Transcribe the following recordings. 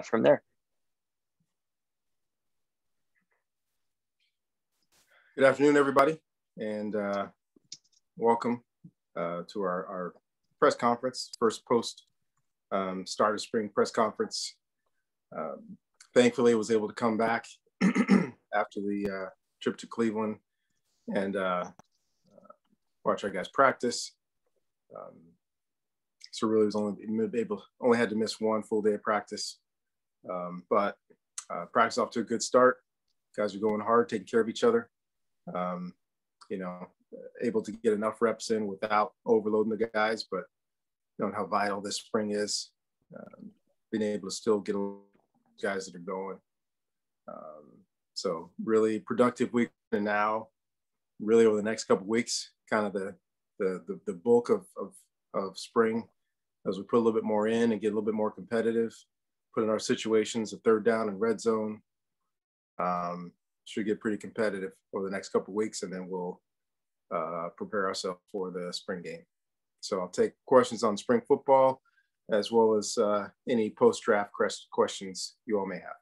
from there. Good afternoon, everybody, and welcome to our press conference, first post start of spring press conference. Thankfully, I was able to come back after the trip to Cleveland and watch our guys practice. So really was only had to miss one full day of practice, but practice off to a good start. Guys are going hard, taking care of each other. Able to get enough reps in without overloading the guys, but knowing how vital this spring is, being able to still get guys that are going. So really productive week, and now really over the next couple of weeks, kind of the bulk of spring, as we put a little bit more in and get a little bit more competitive, put in our situations of third down and red zone. Should get pretty competitive over the next couple of weeks, and then we'll prepare ourselves for the spring game. So I'll take questions on spring football as well as any post-draft questions you all may have.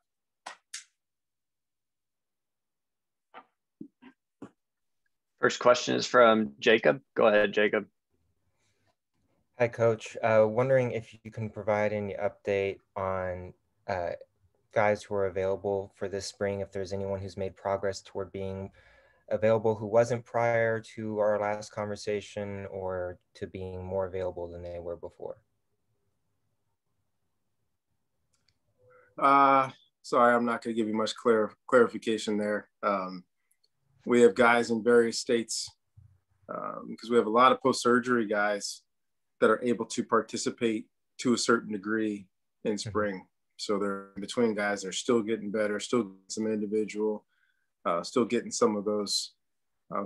First question is from Jacob. Go ahead, Jacob. Hi, Coach. Wondering if you can provide any update on guys who are available for this spring, if there's anyone who's made progress toward being available who wasn't prior to our last conversation, or to being more available than they were before. Sorry, I'm not going to give you much clarification there. We have guys in various states because we have a lot of post-surgery guys that are able to participate to a certain degree in spring. So they're in between guys. They're still getting better, still getting some individual, still getting some of those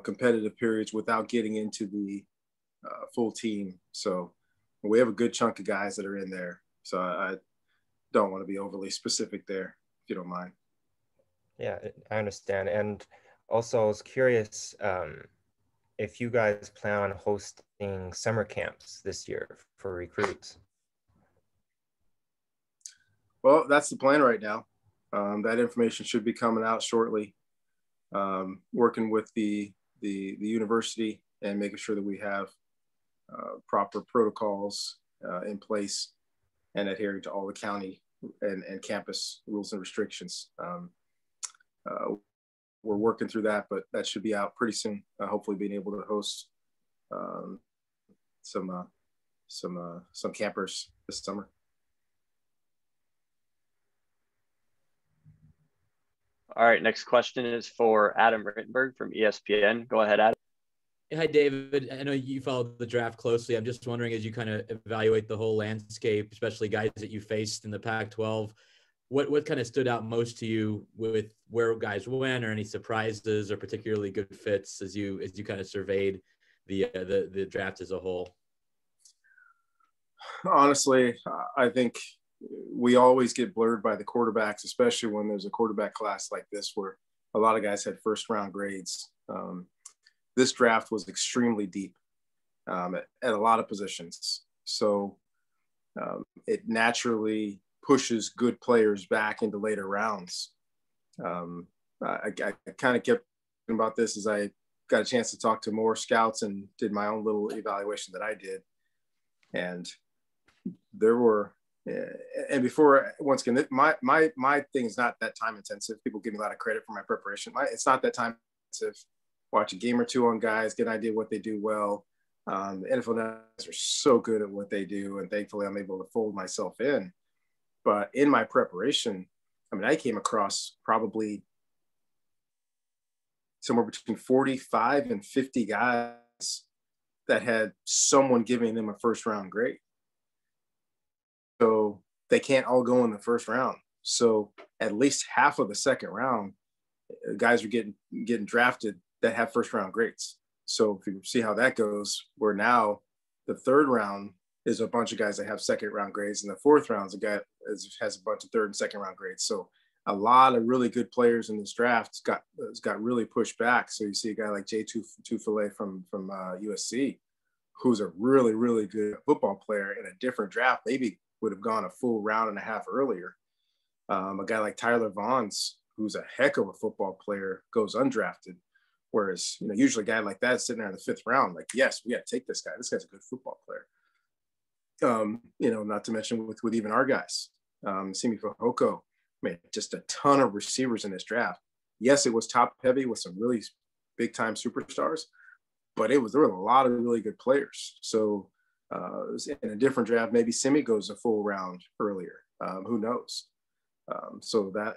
competitive periods without getting into the full team. So we have a good chunk of guys that are in there. So I don't want to be overly specific there, if you don't mind. Yeah, I understand. And also I was curious if you guys plan on hosting summer camps this year for recruits. Well, that's the plan right now. That information should be coming out shortly. Working with the university and making sure that we have proper protocols in place and adhering to all the county and campus rules and restrictions. We're working through that, but that should be out pretty soon. Hopefully, being able to host some campers this summer. All right, next question is for Adam Rittenberg from ESPN. Go ahead, Adam. Hi, David. I know you followed the draft closely. I'm just wondering, as you kind of evaluate the whole landscape, especially guys that you faced in the Pac-12, what kind of stood out most to you with where guys went, or any surprises or particularly good fits as you kind of surveyed the draft as a whole? Honestly, I think we always get blurred by the quarterbacks, especially when there's a quarterback class like this where a lot of guys had first round grades. This draft was extremely deep at a lot of positions. So it naturally pushes good players back into later rounds. I kind of kept thinking about this as I got a chance to talk to more scouts and did my own little evaluation that I did. And there were, and before, once again, my thing is not that time intensive. People give me a lot of credit for my preparation. It's not that time intensive. Watch a game or two on guys, get an idea of what they do well. The NFL guys are so good at what they do, and thankfully I'm able to fold myself in. But in my preparation, I mean, I came across probably somewhere between 45 and 50 guys that had someone giving them a first round grade. So they can't all go in the first round. So at least half of the second round, guys are getting drafted that have first round grades. So if you see how that goes, where now the third round is a bunch of guys that have second round grades, and the fourth round's a guy has a bunch of third and second round grades. So a lot of really good players in this draft got really pushed back. So you see a guy like Jay Tufele from USC, who's a really, really good football player in a different draft, maybe would have gone a full round and a half earlier. A guy like Tyler Vaughns, who's a heck of a football player, goes undrafted. Whereas, usually a guy like that sitting there in the 5th round, like, yes, we got to take this guy. This guy's a good football player. Not to mention with even our guys. Simi Fehoko made just a ton of receivers in this draft. Yes, it was top heavy with some really big time superstars, but there were a lot of really good players. So in a different draft, maybe Simi goes a full round earlier. Who knows? So that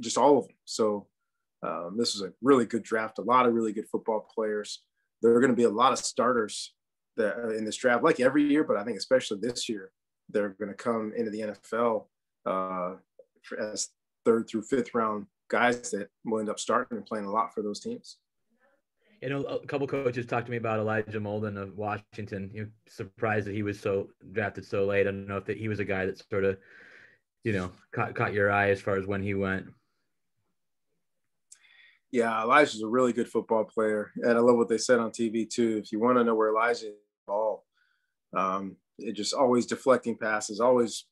just all of them. So this was a really good draft, a lot of really good football players. There are going to be a lot of starters that in this draft, like every year, but I think especially this year, they're going to come into the NFL as 3rd through 5th round guys that will end up starting and playing a lot for those teams. A couple coaches talked to me about Elijah Molden of Washington. You're surprised that he was drafted so late. I don't know if he was a guy that sort of, caught your eye as far as when he went. Yeah, Elijah's a really good football player. And I love what they said on TV too. If you want to know where Elijah is ball, it just always deflecting passes, always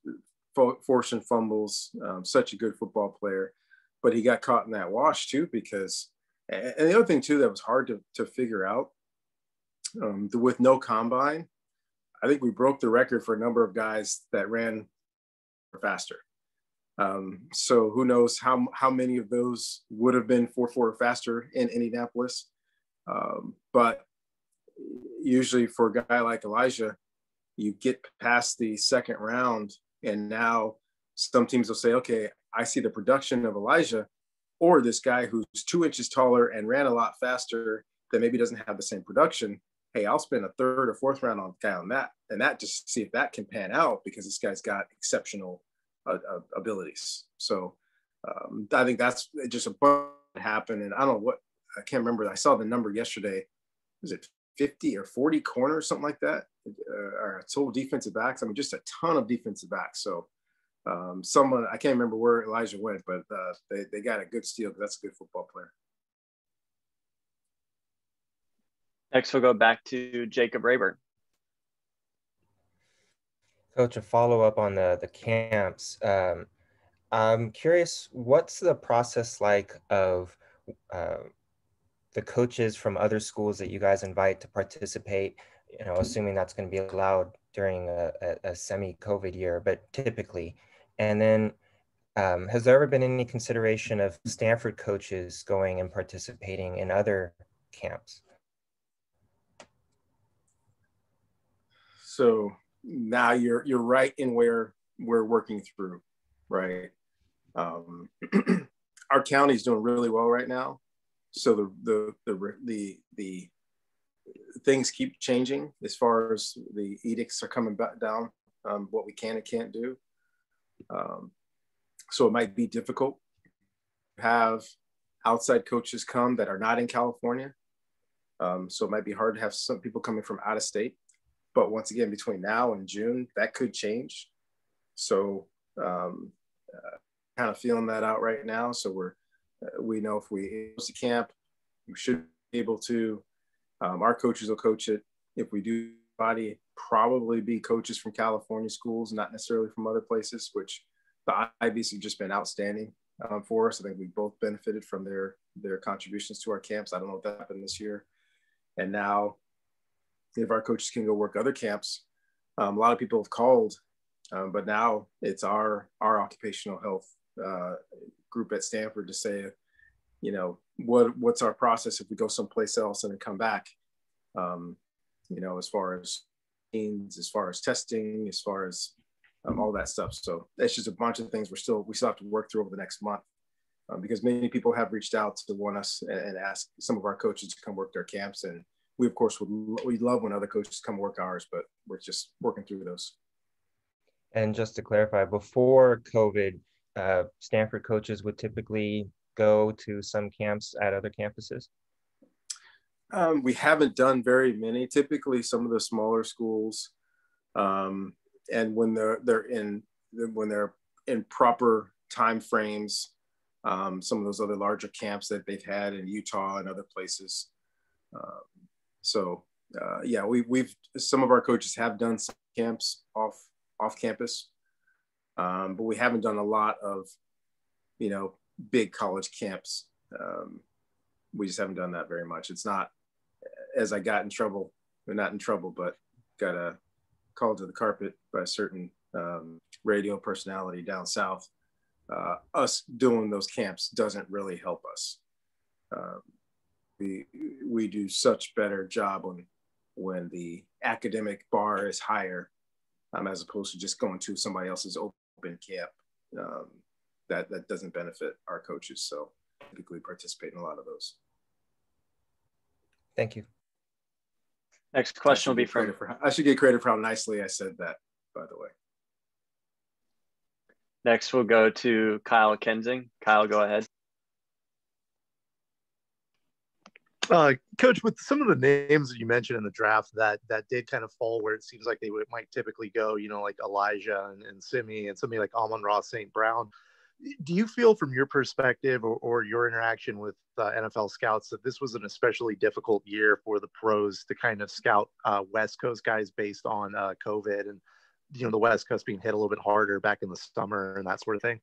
forcing fumbles, such a good football player. But he got caught in that wash too, because, and the other thing too that was hard to figure out, with no combine, I think we broke the record for a number of guys that ran faster. So who knows how many of those would have been 4.4 or faster in Indianapolis. But usually for a guy like Elijah, you get past the 2nd round, and now some teams will say, okay, I see the production of Elijah, or this guy who's 2 inches taller and ran a lot faster that maybe doesn't have the same production. Hey, I'll spend a 3rd or 4th round on that, and that just see if that can pan out, because this guy's got exceptional abilities. So I think that's just a bunch that happened. And I don't know I can't remember. I saw the number yesterday. Was it 50 or 40 corners, something like that? Or total defensive backs. I mean, just a ton of defensive backs. So I can't remember where Elijah went, but they got a good steal. That's a good football player. Next, we'll go back to Jacob Rayburn. Coach, a follow-up on the camps. I'm curious, what's the process like of the coaches from other schools that you guys invite to participate, assuming that's going to be allowed during a semi-COVID year, but typically. And then has there ever been any consideration of Stanford coaches going and participating in other camps? So now you're right in where we're working through, right? Our county's doing really well right now. So the things keep changing as far as the edicts are coming back down, what we can and can't do. So it might be difficult to have outside coaches come that are not in California. So it might be hard to have some people coming from out of state. But once again, between now and June, that could change. So kind of feeling that out right now. So we know if we host a camp, we should be able to. Our coaches will coach it. If we do probably be coaches from California schools, not necessarily from other places, which the Ivies have just been outstanding for us. I think we both benefited from their contributions to our camps. I don't know if that happened this year. And now, if our coaches can go work other camps, a lot of people have called, but now it's our occupational health group at Stanford to say, what's our process if we go someplace else and then come back, as far as teams, as far as testing, as far as all that stuff. So it's just a bunch of things we still have to work through over the next month, because many people have reached out to want us and ask some of our coaches to come work their camps. And we, of course, we love when other coaches come work ours, but we're just working through those. And just to clarify, before COVID, Stanford coaches would typically go to some camps at other campuses? We haven't done very many. Typically, some of the smaller schools, and when they're in proper time frames, some of those other larger camps that they've had in Utah and other places. We've some of our coaches have done some camps off campus. But we haven't done a lot of, big college camps. We just haven't done that very much. It's not, as I got in trouble, or not in trouble, but got called to the carpet by a certain radio personality down south. Us doing those camps doesn't really help us. We do such better job when the academic bar is higher, as opposed to just going to somebody else's open camp. That doesn't benefit our coaches. So typically participate in a lot of those. Thank you. Next question will be from. I should get credit for how nicely I said that, by the way. Next, we'll go to Kyle Kensing. Kyle, go ahead. Coach, with some of the names that you mentioned in the draft that did kind of fall where it seems like they might typically go, like Elijah and Simi and somebody like Amon-Ra St. Brown. Do you feel from your perspective or your interaction with NFL scouts that this was an especially difficult year for the pros to kind of scout West Coast guys based on COVID and, the West Coast being hit a little bit harder back in the summer and that sort of thing?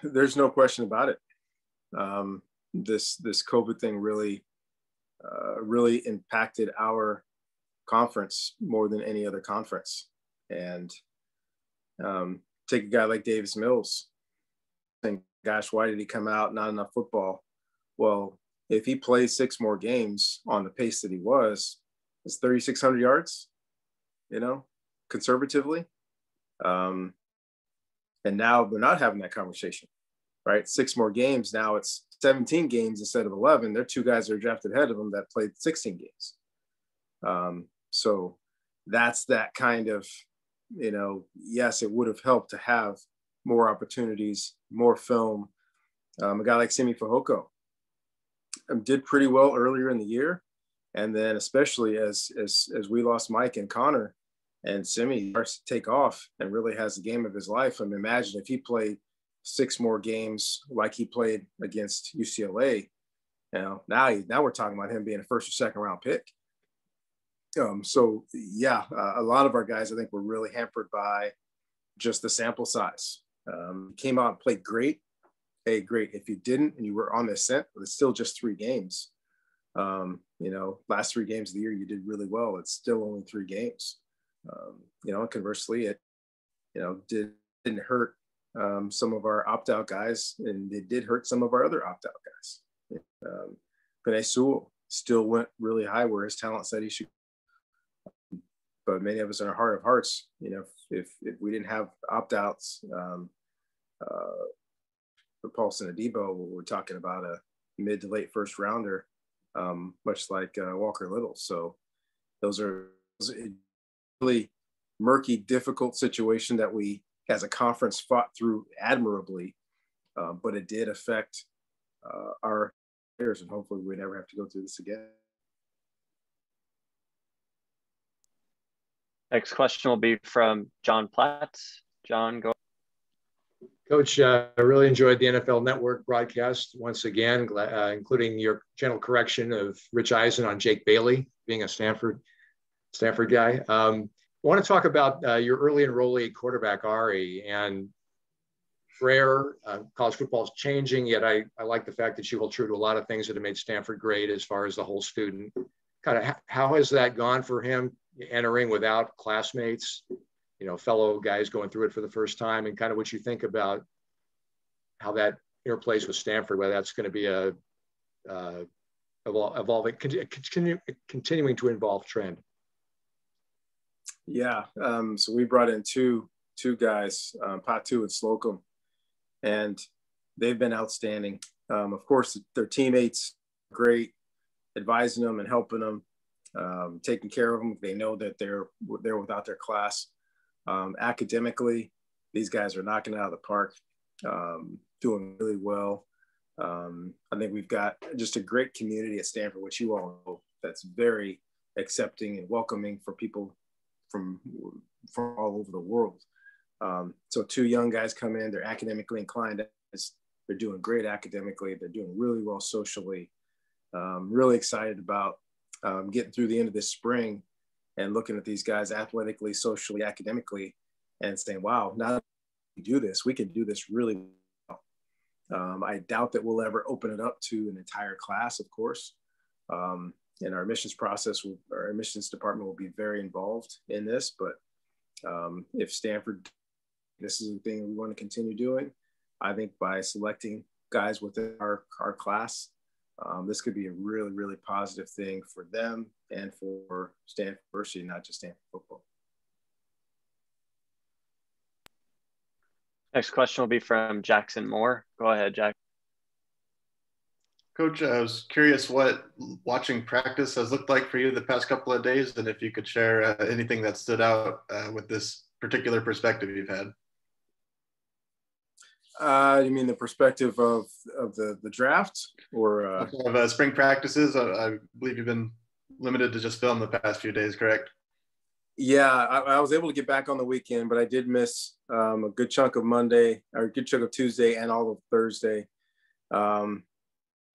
There's no question about it. This COVID thing really impacted our conference more than any other conference. And take a guy like Davis Mills, think, gosh, why did he come out? Not enough football. Well, if he plays 6 more games on the pace that he was, it's 3,600 yards, conservatively. And now we're not having that conversation, right? 6 more games. Now it's 17 games instead of 11. There are 2 guys that are drafted ahead of him that played 16 games. So that's that kind of, yes, it would have helped to have more opportunities, more film. A guy like Simi Fehoko did pretty well earlier in the year. And then especially as we lost Mike and Connor and Simi starts to take off and really has the game of his life. Imagine if he played 6 more games like he played against UCLA. Now we're talking about him being a first or second round pick. A lot of our guys, I think, were really hampered by just the sample size. Came out and played great. Hey, great. If you didn't and you were on the ascent, it's still just 3 games. Last 3 games of the year, you did really well. It's still only 3 games. Conversely, it, didn't hurt some of our opt-out guys, and it did hurt some of our other opt-out guys. Penei Sewell still went really high where his talent said he should. But many of us in our heart of hearts, if we didn't have opt-outs, for Paulson Adebo, we're talking about a mid to late first rounder, much like Walker Little. So those are really murky, difficult situation that we as a conference fought through admirably, but it did affect our players, and hopefully we never have to go through this again. Next question will be from John Platts. John, go. Coach, I really enjoyed the NFL Network broadcast once again, including your gentle correction of Rich Eisen on Jake Bailey being a Stanford guy. I want to talk about your early enrollee quarterback, Ari, and rare. College football is changing, yet I like the fact that you hold true to a lot of things that have made Stanford great as far as the whole student. Kind of how has that gone for him entering without classmates, fellow guys going through it for the first time, and kind of what you think about how that interplays with Stanford, whether that's going to be a evolving, continuing to evolve trend. Yeah. So we brought in two guys, Patu and Slocum, and they've been outstanding. Of course, their teammates, great, advising them and helping them, taking care of them. They know that they're without their class. Academically, these guys are knocking it out of the park, doing really well. I think we've got just a great community at Stanford, which you all know, that's very accepting and welcoming for people from all over the world. So 2 young guys come in, they're academically inclined. They're doing great academically. They're doing really well socially. Really excited about getting through the end of this spring and looking at these guys athletically, socially, academically, and saying, wow, now that we do this, we can do this really well. I doubt that we'll ever open it up to an entire class, of course. And our admissions our admissions department will be very involved in this. But if Stanford, this is the thing we want to continue doing, I think by selecting guys within our class, this could be a really, really positive thing for them and for Stanford University, not just Stanford football. Next question will be from Jackson Moore. Go ahead, Jack. Coach, I was curious what watching practice has looked like for you the past couple of days, and if you could share anything that stood out with this particular perspective you've had. You mean the perspective of the draft, or of spring practices? I believe you've been limited to just film the past few days, correct? Yeah, I was able to get back on the weekend, but I did miss a good chunk of Monday, or a good chunk of Tuesday, and all of Thursday.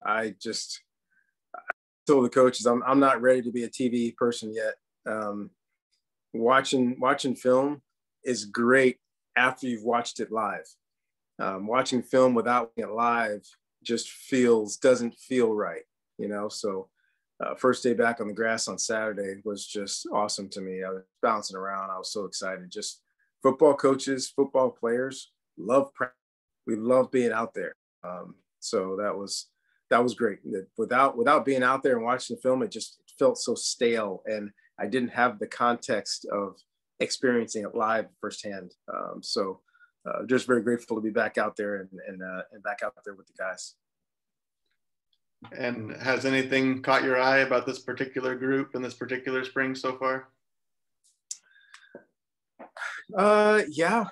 I told the coaches I'm not ready to be a TV person yet. Watching film is great after you've watched it live. Watching film without being it live just doesn't feel right, you know? So first day back on the grass on Saturday was just awesome to me. I was bouncing around. I was so excited. Just football coaches, football players love practice. We love being out there. So that was great. Without being out there and watching the film, it felt so stale, and I didn't have the context of experiencing it live firsthand. So just very grateful to be back out there and back out there with the guys. And has anything caught your eye about this particular group and this particular spring so far? Yeah.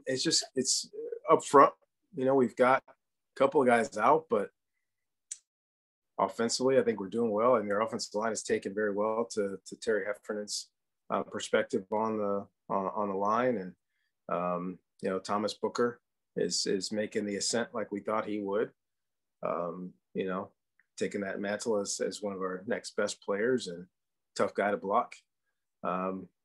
It's up front. You know, we've got a couple of guys out, but offensively, I think we're doing well, and their offensive line is taken very well to Terry Heffernan's perspective on the line, and you know, Thomas Booker is making the ascent like we thought he would. You know, taking that mantle as one of our next best players and tough guy to block.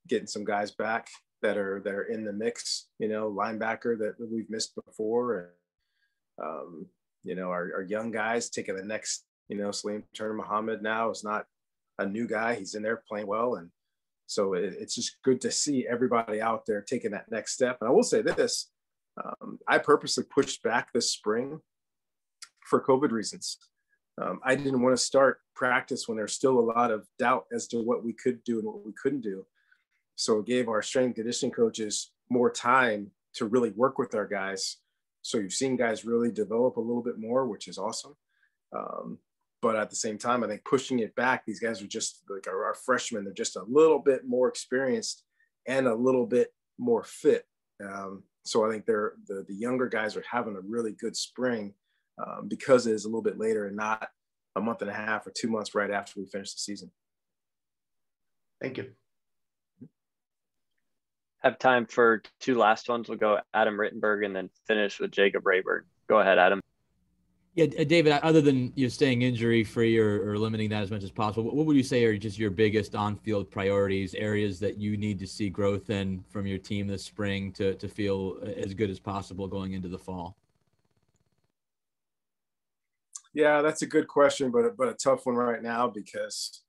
Getting some guys back that are in the mix. You know, linebacker that we've missed before, and you know, our young guys taking the next. You know, Salim Turner Muhammad now is not a new guy. He's in there playing well. And so it's just good to see everybody out there taking that next step. And I will say this, I purposely pushed back this spring for COVID reasons. I didn't want to start practice when there's still a lot of doubt as to what we could do and what we couldn't do. So it gave our strength and conditioning coaches more time to really work with our guys. So you've seen guys really develop a little bit more, which is awesome. But at the same time, I think pushing it back, these guys are just like our freshmen. They're just a little bit more experienced and a little bit more fit. So I think the younger guys are having a really good spring because it is a little bit later and not a month and a half or 2 months right after we finish the season. Thank you. Have time for two last ones. We'll go Adam Rittenberg and then finish with Jacob Rayburn. Go ahead, Adam. Yeah, David, other than staying injury free or limiting that as much as possible, what would you say are just your biggest on-field priorities, areas that you need to see growth in from your team this spring to feel as good as possible going into the fall? Yeah, that's a good question, but a tough one right now, because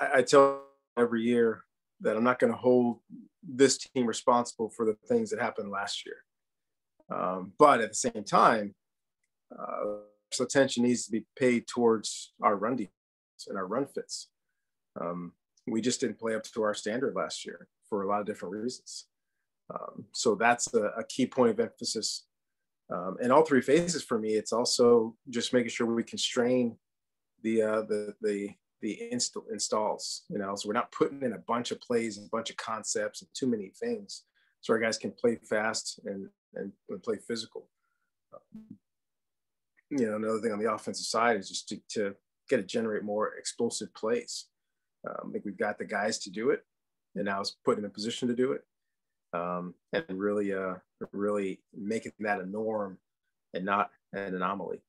I tell every year that I'm not going to hold this team responsible for the things that happened last year. But at the same time, so attention needs to be paid towards our run defense and our run fits. We just didn't play up to our standard last year for a lot of different reasons. So that's a key point of emphasis. In all three phases for me, it's also just making sure we constrain the installs, you know, so we're not putting in a bunch of plays and a bunch of concepts and too many things, so our guys can play fast and play physical. You know, another thing on the offensive side is just to get to generate more explosive plays. I think we've got the guys to do it, and now it's put in a position to do it, and really making that a norm and not an anomaly.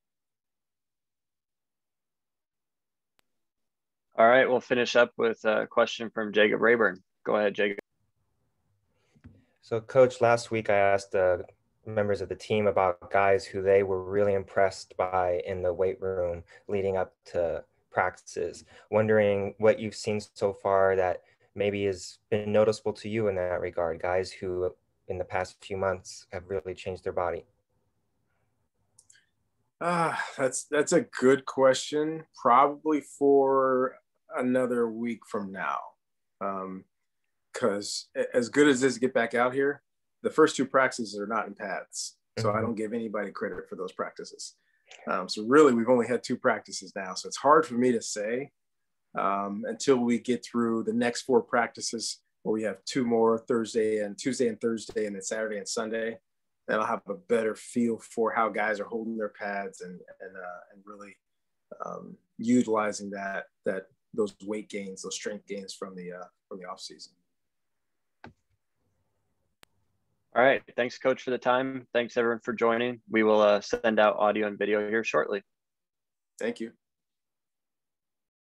All right, we'll finish up with a question from Jacob Rayburn. Go ahead, Jacob. So, Coach, last week I asked members of the team about guys who they were really impressed by in the weight room leading up to practices. Wondering what you've seen so far that maybe has been noticeable to you in that regard, guys who in the past few months have really changed their body. That's a good question. Probably for another week from now. Because as good as this get back out here, the first 2 practices are not in pads. So I don't give anybody credit for those practices. So really, we've only had 2 practices now. So it's hard for me to say until we get through the next 4 practices, where we have 2 more, Tuesday and Thursday, and then Saturday and Sunday. Then I'll have a better feel for how guys are holding their pads and really utilizing those weight gains, those strength gains from the off season. All right. Thanks, Coach, for the time. Thanks, everyone, for joining. We will send out audio and video here shortly. Thank you.